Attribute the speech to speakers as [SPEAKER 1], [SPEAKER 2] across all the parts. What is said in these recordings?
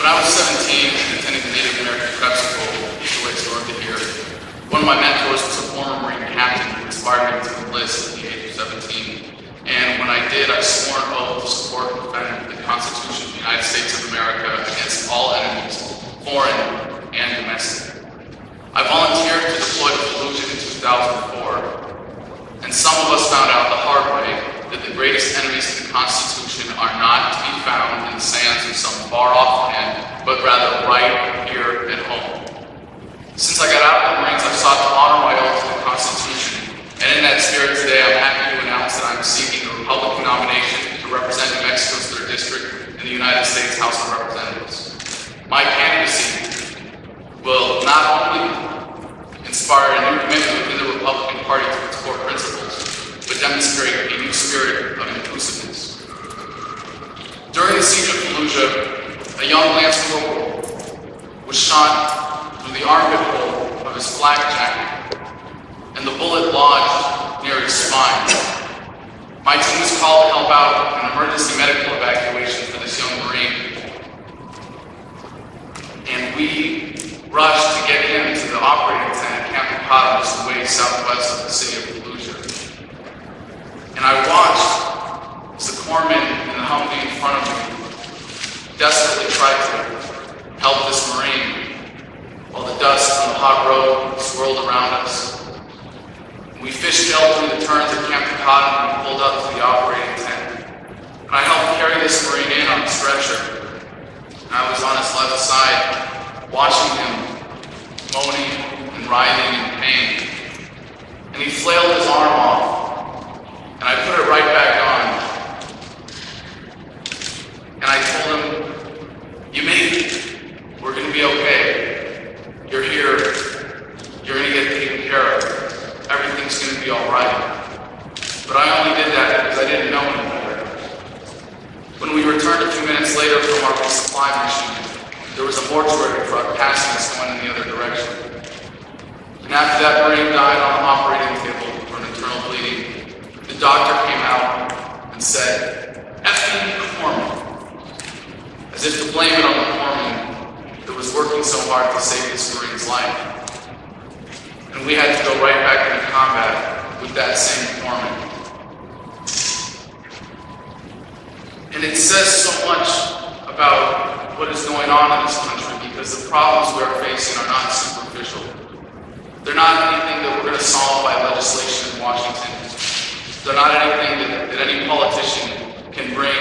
[SPEAKER 1] When I was 17 and attending the Native American Prep School, east of Waits north of here, one of my mentors was a former Marine captain who inspired me to enlist at the age of 17. And when I did, I swore an oath to support and defend the Constitution of the United States of America against all enemies, foreign and domestic. I volunteered to deploy to Fallujah in 2004, and some of us found out the hard way that the greatest enemies of the Constitution are not to be found in the sands of some far-off land, but rather right here at home. Since I got out of the Marines, I've sought to honor my oath to the Constitution, and in that spirit today, I'm happy to announce that I'm seeking the Republican nomination to represent New Mexico's 3rd District in the United States House of Representatives. My candidacy will not only inspire a new commitment within the Republican Party to its core principles, but demonstrate a new spirit of inclusiveness. During the siege of Fallujah, a young Lance Corporal was shot through the armpit hole of his flak jacket, and the bullet lodged near his spine. My team was called to help out in an emergency medical evacuation for this young Marine, and we rushed to get him to the operating tent at Camp Picado, just a ways southwest of the city of Fallujah. And I watched as the corpsman in the Humvee in front of me desperately tried to help this Marine while the dust on the hot road swirled around us. We fishtailed through the turns at Camp Picado and we pulled up to the operating tent. And I helped carry this Marine in on the stretcher. And I was on his left side, watching him moaning and writhing in pain. And he flailed his arm off. And I put it right back on. And I told him, "You made it. We're going to be okay. You're here. You're going to get taken care of. Everything's going to be all right." But I only did that because I didn't know any better. When we returned a few minutes later from our resupply mission, there was a mortuary truck passing us going in the other direction. And after that Marine died on the operating table for an internal bleeding, the doctor came out and said, "Effing corpsman," as if to blame it on the corpsman that was working so hard to save this Marine's life. And we had to go right back into combat with that same corpsman. And it says so much about what is going on in this country because the problems we are facing are not superficial. They're not anything that we're going to solve by legislation in Washington. They're not anything that any politician can bring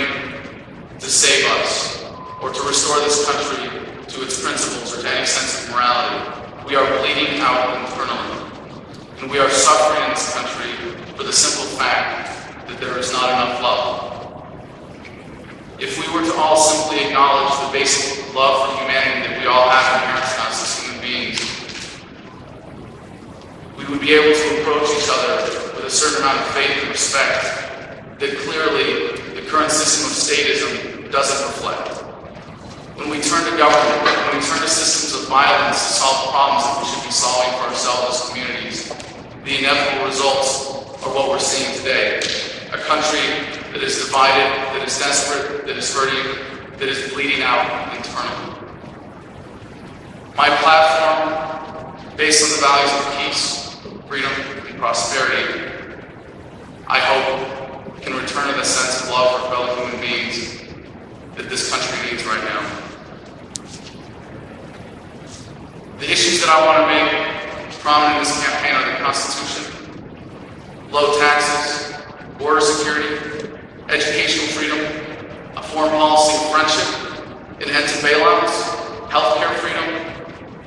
[SPEAKER 1] to save us or to restore this country to its principles or to any sense of morality. We are bleeding out internally, and we are suffering in this country for the simple fact that there is not enough love. If we were to all simply acknowledge the basic love for humanity that we all have inherent in us as human beings, we would be able to approach each other with a certain amount of faith and respect that clearly the current system of statism doesn't reflect. When we turn to government, when we turn to systems of violence to solve problems that we should be solving for ourselves as communities, the inevitable results are what we're seeing today. A country that is divided, that is desperate, that is hurting, that is bleeding out internally. My platform, based on the values of peace, freedom, and prosperity, I hope can return to the sense of love for fellow human beings that this country needs right now. The issues that I want to make prominent in this campaign are the Constitution, low taxes, border security, educational freedom, a foreign policy of friendship, an end to bailouts, healthcare freedom,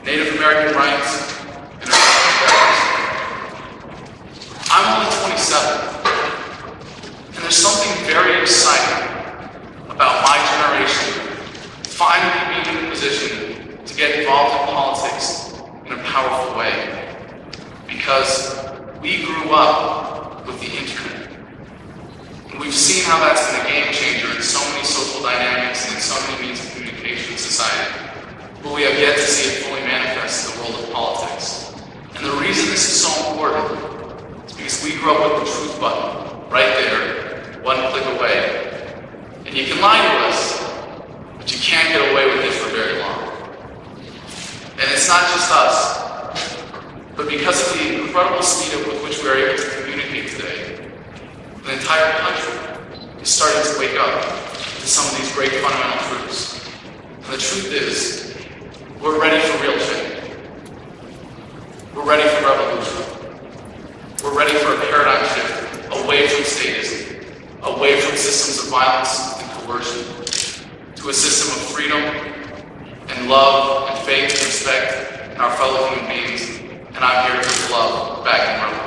[SPEAKER 1] Native American rights, and I'm only 27, and there's something very exciting about my generation finally being in a position to get involved in politics in a powerful way, because we grew up with the internet. And we've seen how that's been a game changer in so many social dynamics and in so many means of communication in society. But we have yet to see it fully manifest in the world of politics. And the reason this is so important is because we grew up with the truth button right there, one click away. And you can lie to us, but you can't get away with it for very it's not just us, but because of the incredible speed with which we are able to communicate today, the entire country is starting to wake up to some of these great fundamental truths. And the truth is, we're ready for real change. We're ready for revolution. We're ready for a paradigm shift away from statism, away from systems of violence and coercion, to a system of freedom and love and faith and respect in our fellow human beings. And I'm here to put love back in revolution.